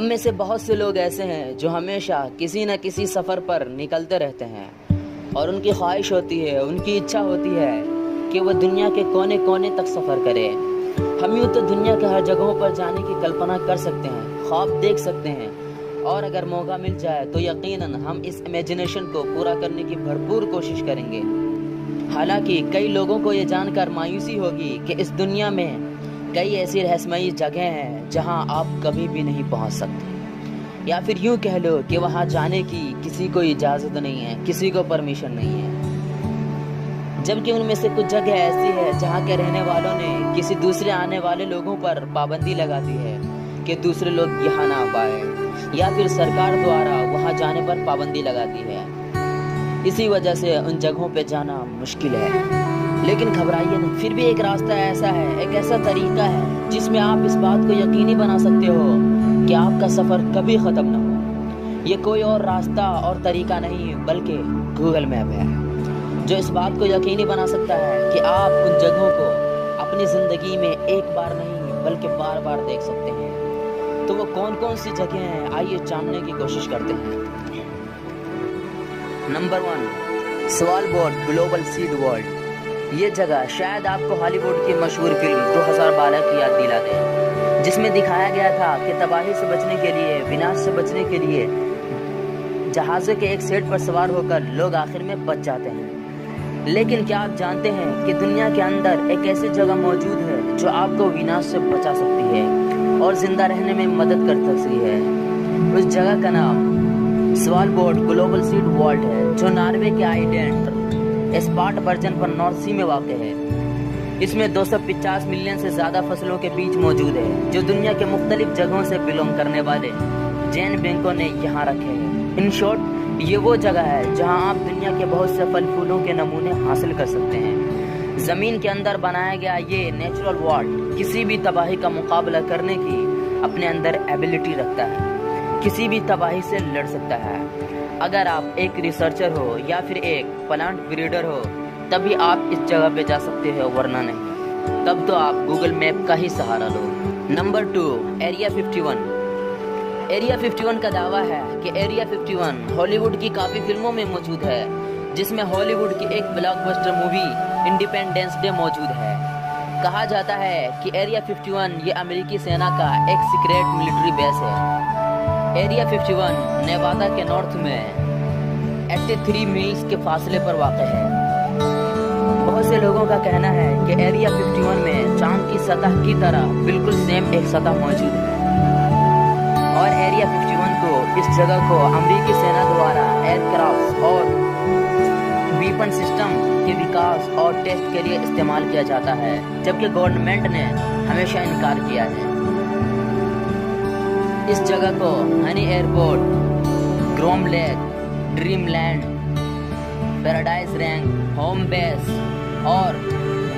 हम में से बहुत से लोग ऐसे हैं जो हमेशा किसी न किसी सफ़र पर निकलते रहते हैं और उनकी ख्वाहिश होती है, उनकी इच्छा होती है कि वह दुनिया के कोने कोने तक सफ़र करे। हम यूँ तो दुनिया के हर जगहों पर जाने की कल्पना कर सकते हैं, ख्वाब देख सकते हैं और अगर मौका मिल जाए तो यकीनन हम इस इमेजिनेशन को पूरा करने की भरपूर कोशिश करेंगे। हालांकि कई लोगों को ये जानकर मायूसी होगी कि इस दुनिया में कई ऐसी रहस्यमयी जगह हैं जहां आप कभी भी नहीं पहुंच सकते, या फिर यूं कह लो कि वहां जाने की किसी को इजाज़त नहीं है, किसी को परमिशन नहीं है। जबकि उनमें से कुछ जगह ऐसी है जहां के रहने वालों ने किसी दूसरे आने वाले लोगों पर पाबंदी लगा दी है कि दूसरे लोग यहाँ ना पाए, या फिर सरकार द्वारा वहां जाने पर पाबंदी लगा दी है। इसी वजह से उन जगहों पे जाना मुश्किल है। लेकिन घबराइए नहीं, फिर भी एक रास्ता ऐसा है, एक ऐसा तरीका है जिसमें आप इस बात को यकीनी बना सकते हो कि आपका सफ़र कभी ख़त्म ना हो। ये कोई और रास्ता और तरीका नहीं बल्कि गूगल मैप है, जो इस बात को यकीनी बना सकता है कि आप उन जगहों को अपनी ज़िंदगी में एक बार नहीं बल्कि बार बार देख सकते हैं। तो वो कौन कौन सी जगह हैं, आइए जानने की कोशिश करते हैं। Number 1, Svalbard global seed world. ये जगह शायद आपको हॉलीवुड की मशहूर फिल्म 2012 की याद दिला दे, जिसमें दिखाया गया था कि तबाही से बचने के लिए, विनाश से बचने के लिए जहाज़ों के एक सेट पर सवार होकर लोग आखिर में बच जाते हैं। लेकिन क्या आप जानते हैं कि दुनिया के अंदर एक ऐसी जगह मौजूद है जो आपको विनाश से बचा सकती है और जिंदा रहने में मदद कर सकती है। उस जगह का नाम स्वालबर्ड ग्लोबल सीड वर्ल्ड है, जो नॉर्वे के आइलैंड स्पार्टबर्जन पर नॉर्थ सी में वाक़ है। इसमें 250 मिलियन से ज़्यादा फसलों के बीज मौजूद है, जो दुनिया के मुख्तलिफ जगहों से बिलोंग करने वाले जैन बैंकों ने यहाँ रखे हैं। इन शॉर्ट, ये वो जगह है जहाँ आप दुनिया के बहुत से फल फूलों के नमूने हासिल कर सकते हैं। ज़मीन के अंदर बनाया गया ये नेचुरल वर्ल्ड किसी भी तबाही का मुकाबला करने की अपने अंदर एबिलिटी रखता है, किसी भी तबाही से लड़ सकता है। अगर आप एक रिसर्चर हो या फिर एक प्लांट ब्रीडर हो तभी आप इस जगह पे जा सकते हो, वरना नहीं। तब तो आप गूगल मैप का ही सहारा लो। Number 2, area 51। एरिया 51 का दावा है कि एरिया 51 हॉलीवुड की काफ़ी फिल्मों में मौजूद है, जिसमें हॉलीवुड की एक ब्लॉकबस्टर मूवी इंडिपेंडेंस डे मौजूद है। कहा जाता है कि एरिया 51 ये अमेरिकी सेना का एक सीक्रेट मिलिट्री बेस है। एरिया 51 नेवादा के नॉर्थ में 83 मील्स के फासले पर वाक़ है। बहुत से लोगों का कहना है कि एरिया 51 में चांद की सतह की तरह बिल्कुल सेम एक सतह मौजूद है और एरिया 51 को, इस जगह को अमेरिकी सेना द्वारा एयरक्राफ्ट और वीपन सिस्टम के विकास और टेस्ट के लिए इस्तेमाल किया जाता है, जबकि गवर्नमेंट ने हमेशा इनकार किया है। इस जगह को हनी एयरपोर्ट, ग्रोम lake, dreamland, paradise rank, home base और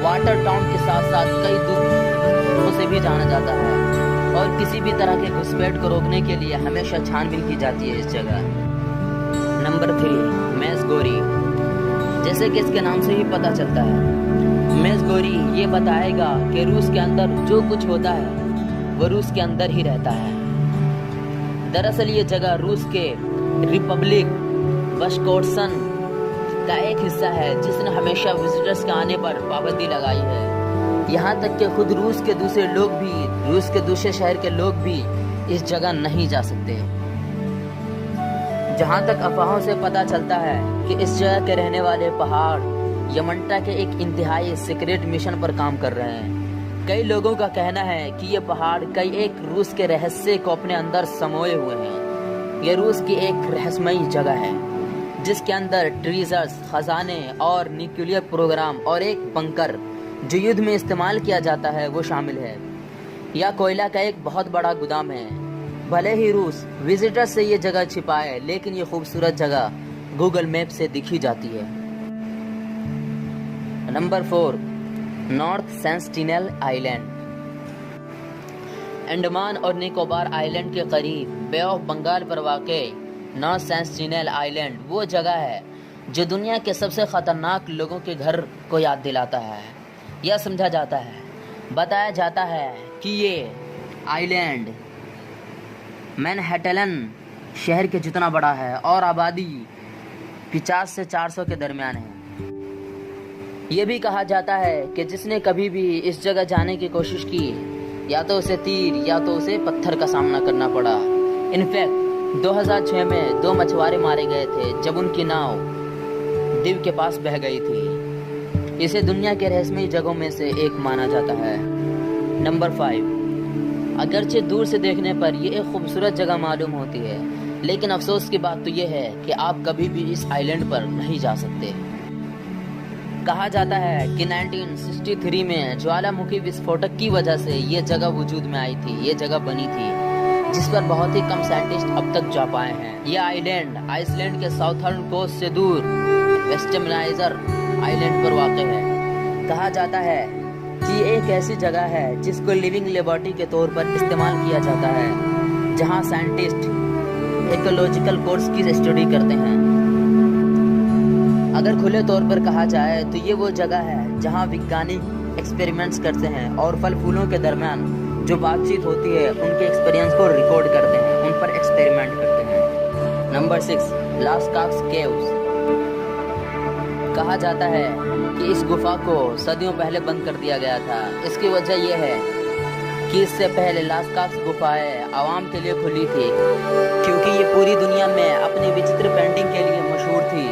वाटर टाउन के साथ साथ कई दूरों से भी जाना जाता है और किसी भी तरह के घुसपैठ को रोकने के लिए हमेशा छानबीन की जाती है इस जगह। नंबर 3, मेज़गोरी। जैसे कि इसके नाम से ही पता चलता है, मेज़गोरी ये बताएगा कि रूस के अंदर जो कुछ होता है वो रूस के अंदर ही रहता है। दरअसल ये जगह रूस के रिपब्लिक बशकोर्सन का एक हिस्सा है, जिसने हमेशा विजिटर्स के आने पर पाबंदी लगाई है। यहाँ तक कि खुद रूस के दूसरे लोग भी, रूस के दूसरे शहर के लोग भी इस जगह नहीं जा सकते। जहाँ तक अफवाहों से पता चलता है कि इस जगह के रहने वाले पहाड़ यमंटा के एक इंतहाई सीक्रेट मिशन पर काम कर रहे हैं। कई लोगों का कहना है कि ये पहाड़ कई एक रूस के रहस्य को अपने अंदर समोए हुए हैं। ये रूस की एक रहस्यमयी जगह है जिसके अंदर ट्रीजर्स, खजाने और न्यूक्लियर प्रोग्राम और एक बंकर जो युद्ध में इस्तेमाल किया जाता है वो शामिल है। यह कोयला का एक बहुत बड़ा गोदाम है। भले ही रूस विजिटर्स से ये जगह छिपाए, लेकिन ये खूबसूरत जगह गूगल मैप से दिखी जाती है। Number 4, North Sentinel island. Andaman और निकोबार आइलैंड के करीब बे ऑफ बंगाल पर वाक़ नॉर्थ सेंटिनेल आइलैंड वो जगह है जो दुनिया के सबसे ख़तरनाक लोगों के घर को याद दिलाता है। यह समझा जाता है, बताया जाता है कि ये आइलैंड मैनहट्टन शहर के जितना बड़ा है और आबादी 50 से 400 के दरमियान है। ये भी कहा जाता है कि जिसने कभी भी इस जगह जाने की कोशिश की, या तो उसे तीर या तो उसे पत्थर का सामना करना पड़ा। इनफैक्ट 2006 में 2 मछुआरे मारे गए थे जब उनकी नाव द्वीप के पास बह गई थी। इसे दुनिया के रहस्यमयी जगहों में से एक माना जाता है। नंबर 5, अगरचे दूर से देखने पर यह एक खूबसूरत जगह मालूम होती है, लेकिन अफसोस की बात तो यह है कि आप कभी भी इस आइलैंड पर नहीं जा सकते। कहा जाता है कि 1963 में ज्वालामुखी विस्फोटक की वजह से ये जगह वजूद में आई थी, ये जगह बनी थी, जिस पर बहुत ही कम साइंटिस्ट अब तक जा पाए हैं। यह आइलैंड आइसलैंड के साउथर्न कोस्ट से दूर वेस्टमिनाइजर आइलैंड पर वाक़ है। कहा जाता है कि ये एक ऐसी जगह है जिसको लिविंग लेबॉरेटरी के तौर पर इस्तेमाल किया जाता है, जहां साइंटिस्ट इकोलॉजिकल कोर्स की स्टडी करते हैं। अगर खुले तौर पर कहा जाए तो ये वो जगह है जहां वैज्ञानिक एक्सपेरिमेंट्स करते हैं और फल फूलों के दरमियान जो बातचीत होती है उनके एक्सपीरियंस को रिकॉर्ड करते हैं, उन पर एक्सपेरिमेंट करते हैं। Number 6, Lascaux caves. कहा जाता है कि इस गुफा को सदियों पहले बंद कर दिया गया था। इसकी वजह यह है कि इससे पहले लास्काक्स गुफाएं आवाम के लिए खुली थी, क्योंकि ये पूरी दुनिया में अपनी विचित्र पेंटिंग के लिए मशहूर थी।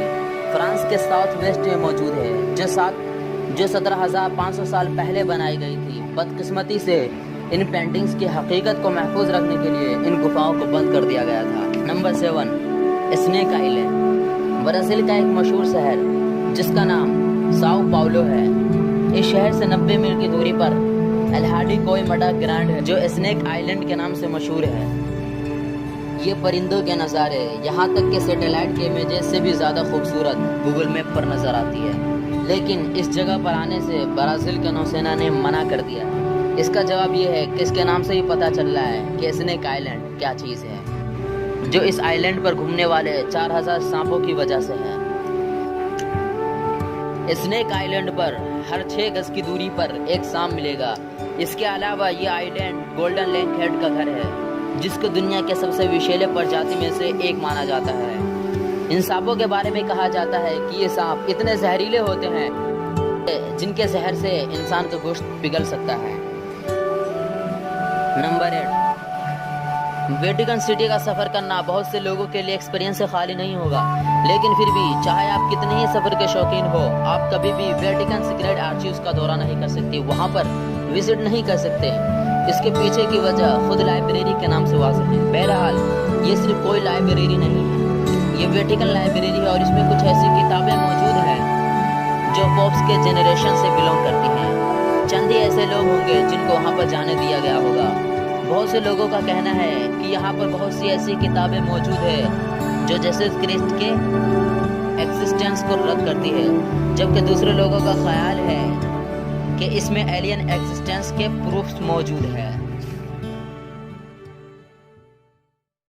फ्रांस के साउथ वेस्ट में मौजूद है, जो 17,500 साल पहले बनाई गई थी। बदकिस्मती से इन पेंटिंग्स की हकीकत को महफूज रखने के लिए इन गुफाओं को बंद कर दिया गया था। Number 7, snake island. ब्राज़ील का एक मशहूर शहर जिसका नाम साओ पाउलो है। इस शहर से 90 मील की दूरी पर एल्हाडी कोयमडा ग्रांड है, जो स्नेक आइलैंड के नाम से मशहूर है। ये परिंदों के नज़ारे यहाँ तक कि सैटेलाइट के इमेजेस से भी ज़्यादा खूबसूरत गूगल मैप पर नज़र आती है, लेकिन इस जगह पर आने से ब्राज़ील के नौसेना ने मना कर दिया। इसका जवाब ये है कि इसके नाम से ही पता चल रहा है कि स्नेक आइलैंड क्या चीज़ है, जो इस आइलैंड पर घूमने वाले 4000 सांपों की वजह से है। स्नेक आइलैंड पर हर 6 गज की दूरी पर एक सांप मिलेगा। इसके अलावा ये आइलैंड गोल्डन लैंकहेड का घर है, जिसको दुनिया के सबसे विषैले प्रजाति में से एक माना जाता है। इन सांपों के बारे में कहा जाता है कि ये सांप इतने जहरीले होते हैं जिनके जहर से इंसान का गोश्त पिघल सकता है। नंबर 8, वेटिकन सिटी का सफर करना बहुत से लोगों के लिए एक्सपीरियंस से खाली नहीं होगा, लेकिन फिर भी चाहे आप कितने ही सफर के शौकीन हो, आप कभी भी वेटिकन सीक्रेट आर्चीव्स का दौरा नहीं कर सकते, वहां पर विजिट नहीं कर सकते। इसके पीछे की वजह खुद लाइब्रेरी के नाम से वाज़ेह है। बहरहाल ये सिर्फ कोई लाइब्रेरी नहीं है, ये वेटिकन लाइब्रेरी है और इसमें कुछ ऐसी किताबें मौजूद हैं जो पॉप्स के जनरेशन से बिलोंग करती हैं। चंद ही ऐसे लोग होंगे जिनको वहाँ पर जाने दिया गया होगा। बहुत से लोगों का कहना है कि यहाँ पर बहुत सी ऐसी किताबें मौजूद है जो जीसस क्राइस्ट के एक्सिस्टेंस को रद्द करती है, जबकि दूसरे लोगों का ख्याल है कि इसमें एलियन एक्सिस्टेंस के प्रूफ्स मौजूद है।